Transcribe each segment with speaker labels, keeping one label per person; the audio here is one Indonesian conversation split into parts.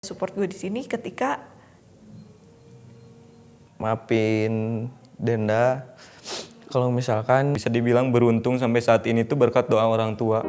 Speaker 1: Support gue di sini ketika
Speaker 2: maafin Denda. Kalau misalkan bisa dibilang beruntung sampai saat ini tuh berkat doa orang tua.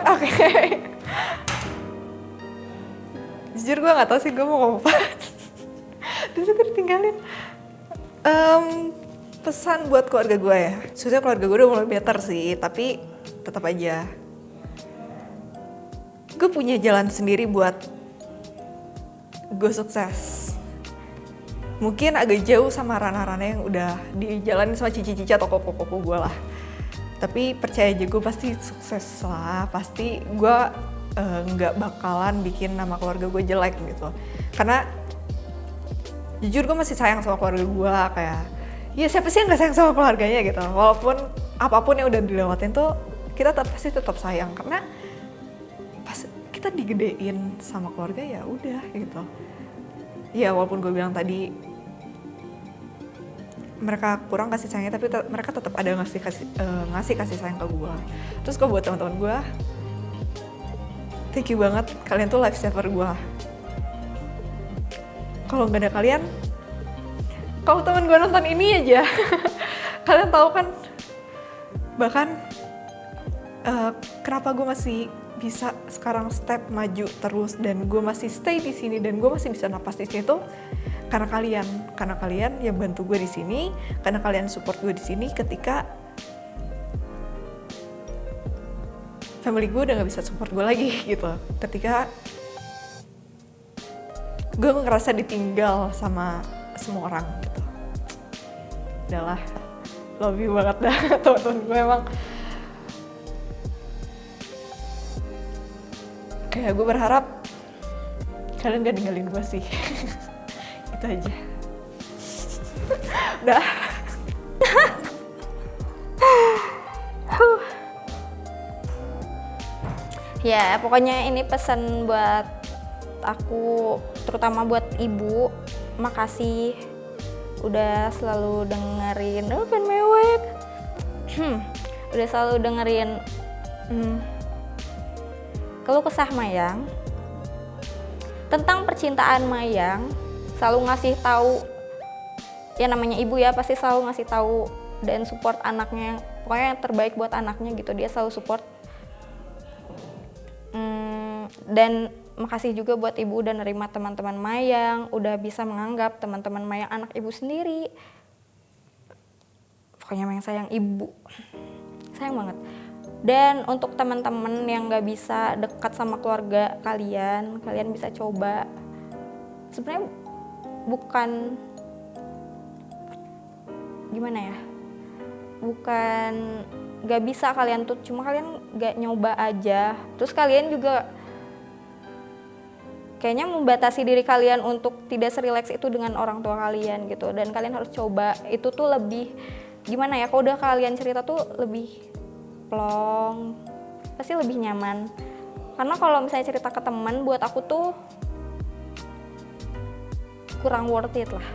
Speaker 1: Oke. Jujur gue gak tahu sih gue mau ngomong apa. Terus gue ditinggalin. Pesan buat keluarga gue ya. Sebenarnya keluarga gue udah mulai better sih, tapi tetap aja gue punya jalan sendiri buat gue sukses. Mungkin agak jauh sama Rana-Rana yang udah dijalanin sama cici-cici atau koko-koko gue lah. Tapi percaya aja gue pasti sukses lah. Pasti gue nggak bakalan bikin nama keluarga gue jelek gitu. Karena jujur gue masih sayang sama keluarga gue. Kayak ya siapa sih yang gak sayang sama keluarganya gitu. Walaupun apapun yang udah dilewatin tuh kita pasti tetap sayang. Karena pas kita digedein sama keluarga ya udah gitu. Ya walaupun gue bilang tadi mereka kurang kasih sayangnya, tapi mereka tetap ada ngasih kasih sayang ke gue. Terus gue buat teman-teman gue, thank you banget, kalian tuh lifesaver gue. Kalau nggak ada kalian, kalau teman gue nonton ini aja, kalian tahu kan, bahkan kenapa gue masih bisa sekarang step maju terus dan gue masih stay di sini dan gue masih bisa napas di sini tuh karena kalian yang bantu gue di sini, karena kalian support gue di sini ketika family gue udah nggak bisa support gue lagi gitu, ketika gue ngerasa ditinggal sama semua orang gitu. Udahlah, love you banget dah teman-teman gue emang. Kayak gue berharap kalian gak ninggalin gue sih. Itu aja. Udah.
Speaker 3: Ya, pokoknya ini pesan buat aku, terutama buat ibu. Makasih udah selalu dengerin, pengen mewek. Udah selalu dengerin keluh kesah Mayang tentang percintaan Mayang, selalu ngasih tahu, ya namanya ibu ya pasti selalu ngasih tahu dan support anaknya, pokoknya yang terbaik buat anaknya gitu, dia selalu support. Dan makasih juga buat ibu udah nerima teman-teman Mayang, udah bisa menganggap teman-teman Mayang anak ibu sendiri. Pokoknya Mayang sayang ibu, sayang banget. Dan untuk teman-teman yang nggak bisa dekat sama keluarga kalian bisa coba. Sebenarnya bukan gimana ya, bukan nggak bisa kalian tuh, cuma kalian nggak nyoba aja. Terus kalian juga kayaknya membatasi diri kalian untuk tidak serileks itu dengan orang tua kalian gitu. Dan kalian harus coba, itu tuh lebih gimana ya, kalau udah kalian cerita tuh lebih plong, pasti lebih nyaman. Karena kalau misalnya cerita ke teman, buat aku tuh kurang worth it lah.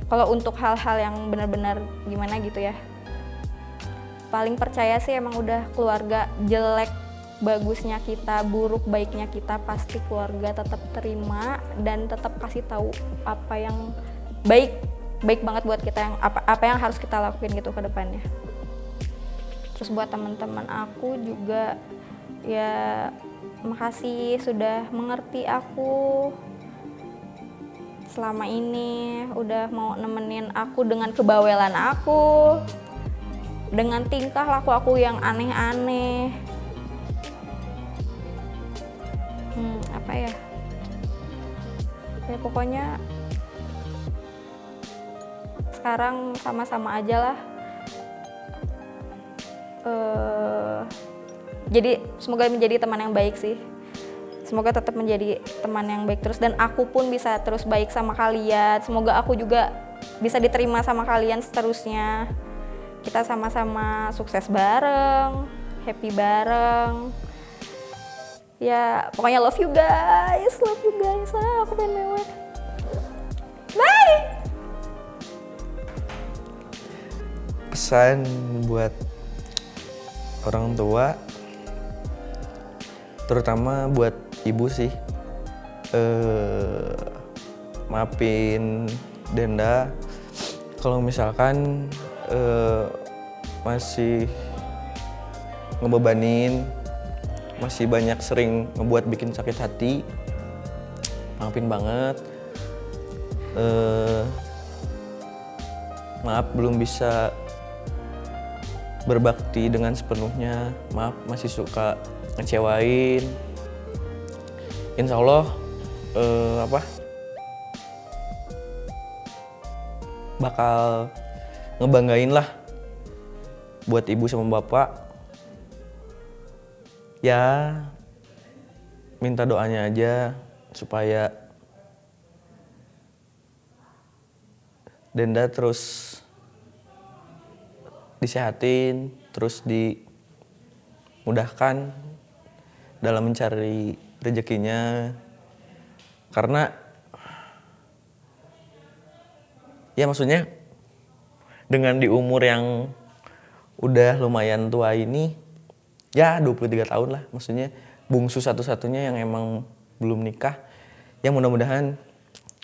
Speaker 3: Kalau untuk hal-hal yang benar-benar gimana gitu ya, paling percaya sih emang udah keluarga, jelek bagusnya kita, buruk baiknya kita, pasti keluarga tetap terima dan tetap kasih tahu apa yang baik banget buat kita, yang apa yang harus kita lakuin gitu ke depannya. Terus buat teman-teman aku juga ya makasih sudah mengerti aku selama ini, udah mau nemenin aku dengan kebawelan aku, dengan tingkah laku aku yang aneh-aneh. Apa ya? Ya pokoknya sekarang sama-sama aja lah. Jadi semoga menjadi teman yang baik sih. Semoga tetap menjadi teman yang baik terus, dan aku pun bisa terus baik sama kalian. Semoga aku juga bisa diterima sama kalian seterusnya. Kita sama-sama sukses bareng, happy bareng. Ya pokoknya love you guys. Aku pengen mewek. Bye.
Speaker 2: Pesan buat orang tua, terutama buat ibu sih, maafin Denda kalau misalkan masih ngebebanin, masih banyak sering ngebuat bikin sakit hati. Maafin banget. Maaf belum bisa berbakti dengan sepenuhnya. Maaf masih suka ngecewain. Insya Allah bakal ngebanggain lah buat ibu sama bapak. Ya minta doanya aja supaya Denda terus disehatin, terus dimudahkan dalam mencari rezekinya. Karena ya maksudnya dengan di umur yang udah lumayan tua ini, ya 23 tahun lah, maksudnya bungsu satu-satunya yang emang belum nikah, ya mudah-mudahan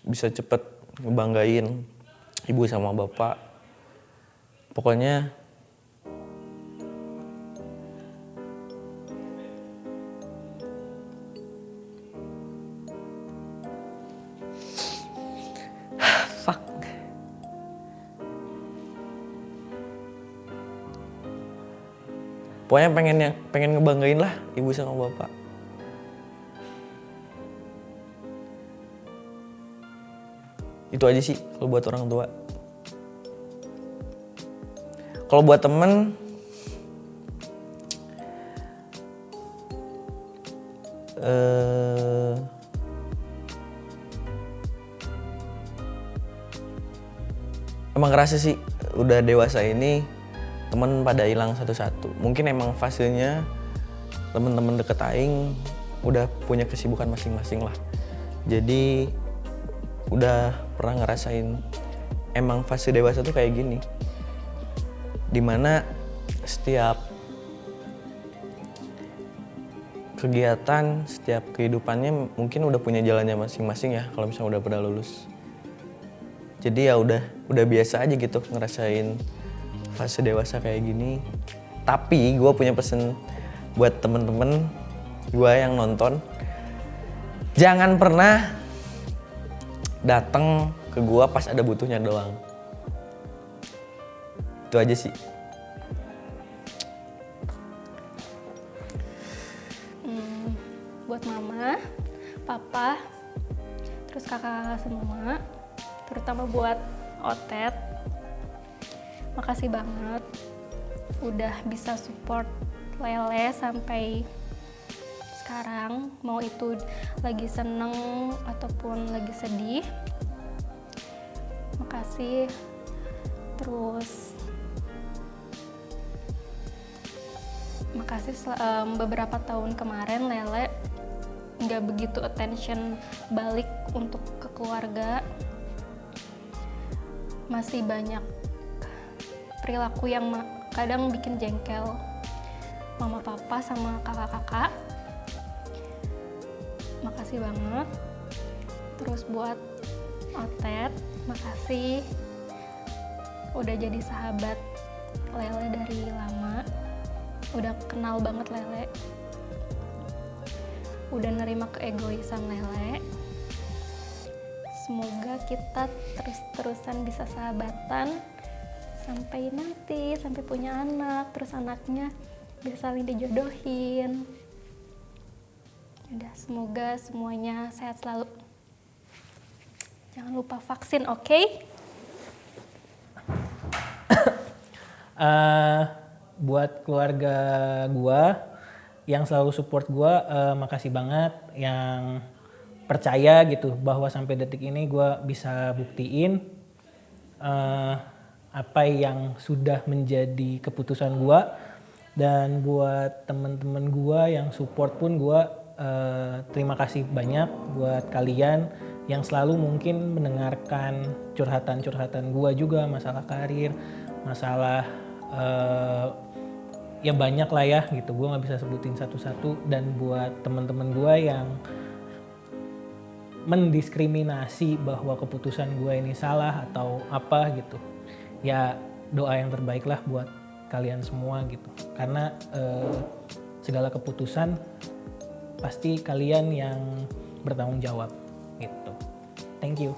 Speaker 2: bisa cepet ngebanggain ibu sama bapak. Pokoknya fuck. Pokoknya pengen ngebanggain lah ibu sama bapak. Itu aja sih kalau buat orang tua. Kalau buat temen, emang ngerasa sih udah dewasa ini temen pada hilang satu-satu. Mungkin emang fasenya temen-temen deket aing udah punya kesibukan masing-masing lah. Jadi udah pernah ngerasain emang fase dewasa tuh kayak gini, dimana setiap kegiatan, setiap kehidupannya mungkin udah punya jalannya masing-masing ya kalau misalnya udah pada lulus. Jadi ya udah biasa aja gitu ngerasain fase dewasa kayak gini. Tapi gue punya pesen buat temen-temen gue yang nonton, jangan pernah datang ke gue pas ada butuhnya doang. Itu aja sih.
Speaker 3: Buat mama, papa, terus kakak-kakak semua, terutama buat Otet, makasih banget udah bisa support Lele sampai sekarang, mau itu lagi seneng ataupun lagi sedih. Makasih. Terus makasih beberapa tahun kemarin Lele nggak begitu attention balik untuk ke keluarga. Masih banyak perilaku yang kadang bikin jengkel mama papa sama kakak-kakak. Makasih banget. Terus buat Otet, makasih udah jadi sahabat Lele dari lama. Udah kenal banget Lele. Udah nerima keegoisan Lele. Semoga kita terus-terusan bisa sahabatan sampai nanti, sampai punya anak, terus anaknya bisa saling dijodohin. Udah, semoga semuanya sehat selalu. Jangan lupa vaksin, oke?
Speaker 4: Buat keluarga gua yang selalu support gua, makasih banget, yang percaya gitu bahwa sampai detik ini gua bisa buktiin apa yang sudah menjadi keputusan gua. Dan buat teman-teman gua yang support pun gua terima kasih banyak buat kalian yang selalu mungkin mendengarkan curhatan-curhatan gue juga, masalah karir, masalah ya banyak lah ya gitu, gue nggak bisa sebutin satu-satu. Dan buat teman-teman gue yang mendiskriminasi bahwa keputusan gue ini salah atau apa gitu, ya doa yang terbaik lah buat kalian semua gitu, karena segala keputusan pasti kalian yang bertanggung jawab gitu. Thank you.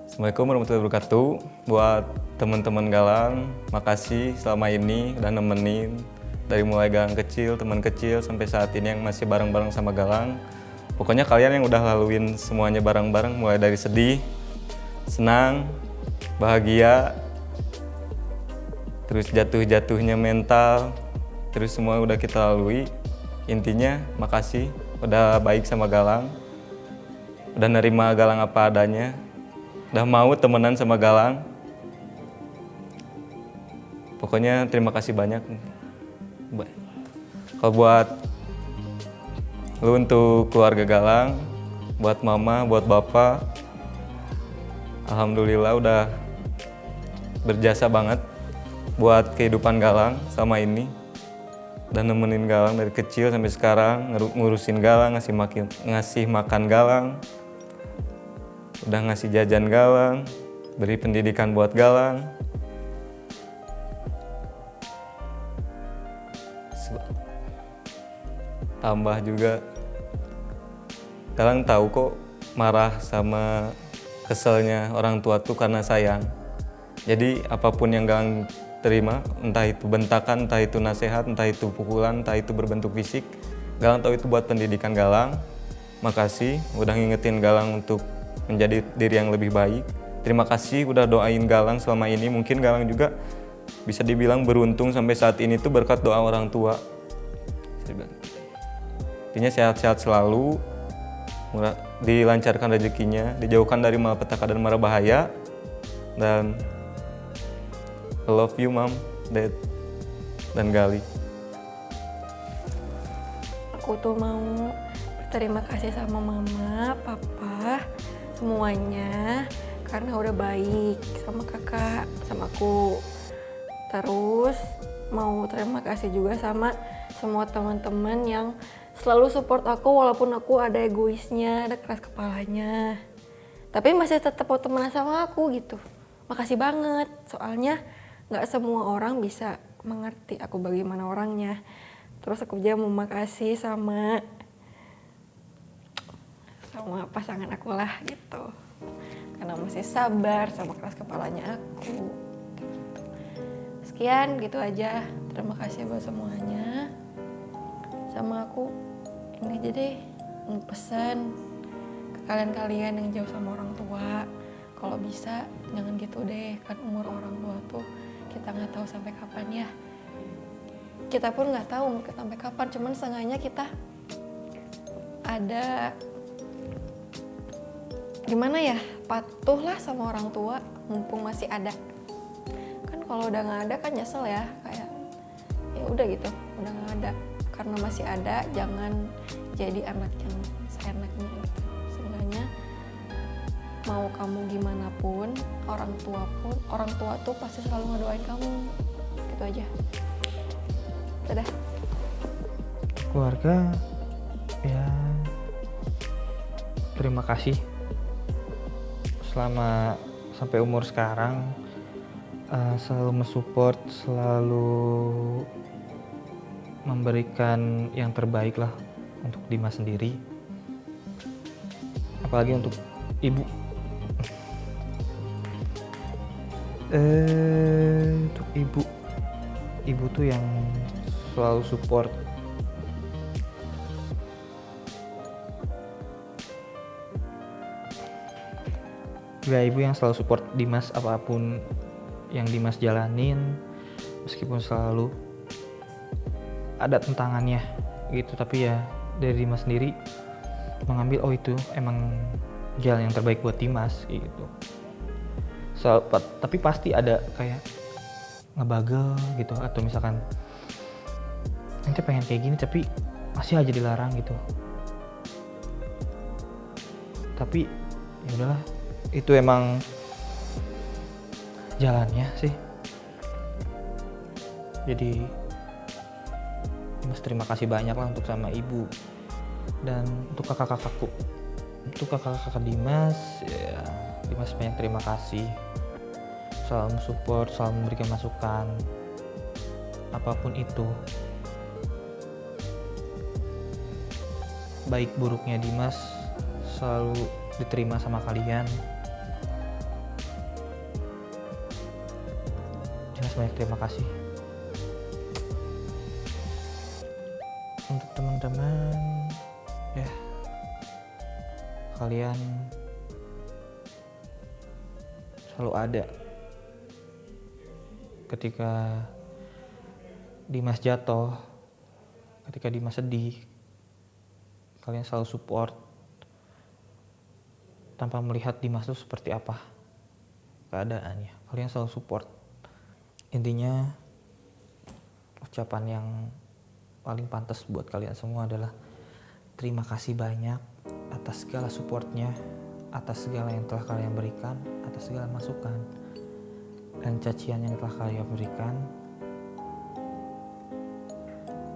Speaker 5: Assalamualaikum warahmatullahi wabarakatuh. Buat teman-teman Galang, makasih selama ini udah nemenin dari mulai Galang kecil, teman kecil sampai saat ini yang masih bareng-bareng sama Galang. Pokoknya kalian yang udah laluin semuanya bareng-bareng, mulai dari sedih, senang, bahagia, terus jatuh-jatuhnya mental, terus semua udah kita lalui. Intinya makasih udah baik sama Galang, udah nerima Galang apa adanya, udah mau temenan sama Galang. Pokoknya terima kasih banyak. Kalau buat lu untuk keluarga Galang, buat mama, buat bapak, alhamdulillah udah berjasa banget buat kehidupan Galang sama ini. Dan nemenin Galang dari kecil sampai sekarang, ngurusin Galang, ngasih makan Galang, udah ngasih jajan Galang, beri pendidikan buat Galang. Tambah juga, Galang tahu kok marah sama keselnya orang tua tuh karena sayang. Jadi apapun yang Galang terima, entah itu bentakan, entah itu nasihat, entah itu pukulan, entah itu berbentuk fisik, Galang tahu itu buat pendidikan Galang. Makasih udah ngingetin Galang untuk menjadi diri yang lebih baik. Terima kasih udah doain Galang selama ini. Mungkin Galang juga bisa dibilang beruntung sampai saat ini tuh berkat doa orang tua. Intinya sehat-sehat selalu, dilancarkan rezekinya, dijauhkan dari malapetaka dan mara bahaya, dan I love you, Mom, Dad, dan Gali.
Speaker 1: Aku tuh mau berterima kasih sama mama, papa, semuanya karena udah baik sama kakak, sama aku. Terus mau terima kasih juga sama semua teman-teman yang selalu support aku walaupun aku ada egoisnya, ada keras kepalanya. Tapi masih tetap mau temenan sama aku gitu. Makasih banget, soalnya nggak semua orang bisa mengerti aku bagaimana orangnya. Terus aku juga mau makasih sama pasangan aku lah gitu, karena masih sabar sama keras kepalanya aku. Sekian gitu aja, terima kasih buat semuanya. Sama aku ini aja deh, mau pesan ke kalian-kalian yang jauh sama orang tua, kalau bisa jangan gitu deh, kan umur orang tua tuh kita nggak tahu sampai kapan ya. Kita pun nggak tahu umur kita sampai kapan, cuman seenggaknya kita ada gimana ya, patuhlah sama orang tua mumpung masih ada. Kan kalau udah nggak ada kan nyesel ya, kayak ya udah gitu, udah nggak ada. Karena masih ada, jangan jadi anak yang seenaknya gitu. Seenggaknya mau kamu gimana pun, orang tua tuh pasti selalu ngedoain kamu. Gitu aja. Dadah.
Speaker 4: Keluarga, ya terima kasih selama sampai umur sekarang, selalu mensupport, selalu memberikan yang terbaik lah untuk Dimas sendiri, apalagi untuk ibu. Untuk ibu tuh yang selalu support. Ya, ibu yang selalu support Dimas apapun yang Dimas jalanin, meskipun selalu ada tentangannya gitu, tapi ya dari Dimas sendiri mengambil oh itu emang jalan yang terbaik buat Dimas gitu. Tapi pasti ada kayak ngebagel gitu, atau misalkan nanti pengen kayak gini tapi masih aja dilarang gitu. Tapi ya udahlah, itu emang jalannya sih. Jadi Dimas terima kasih banyak lah untuk sama ibu dan untuk kakak-kakakku. Untuk kakak-kakak Dimas, ya Dimas banyak terima kasih. Selalu support, selalu memberikan masukan apapun itu. Baik buruknya Dimas selalu diterima sama kalian. Dimas banyak terima kasih. Untuk teman-teman, ya kalian selalu ada ketika Dimas jatuh, ketika Dimas sedih. Kalian selalu support tanpa melihat Dimas itu seperti apa keadaannya. Kalian selalu support. Intinya ucapan yang paling pantas buat kalian semua adalah terima kasih banyak atas segala supportnya, atas segala yang telah kalian berikan, atas segala masukan dan cacian yang telah kalian berikan.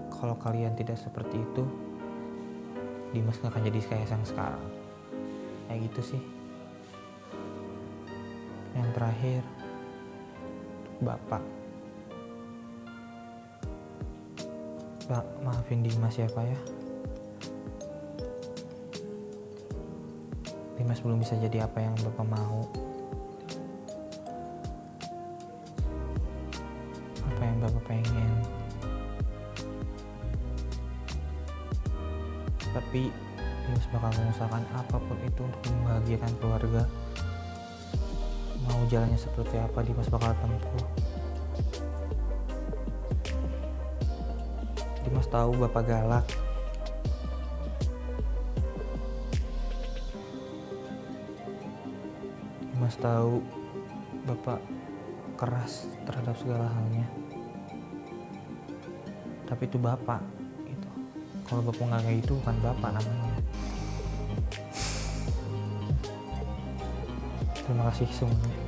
Speaker 4: Kalau kalian tidak seperti itu, Dimas gak akan jadi kayak yang sekarang. Kayak gitu sih. Yang terakhir, Bapak. Pak, maafin Dimas ya Pak ya. Dimas belum bisa jadi apa yang Bapak mau. Apa yang Bapak pengen. Tapi Dimas bakal mengusahakan apapun itu untuk membahagiakan keluarga. Mau jalannya seperti apa Dimas bakal tempuh. Dimas tahu Bapak galak. Dimas tahu Bapak keras terhadap segala halnya. Tapi itu Bapak gitu. Kalau Bapak nggak kayak gitu bukan Bapak namanya. Terima kasih semuanya.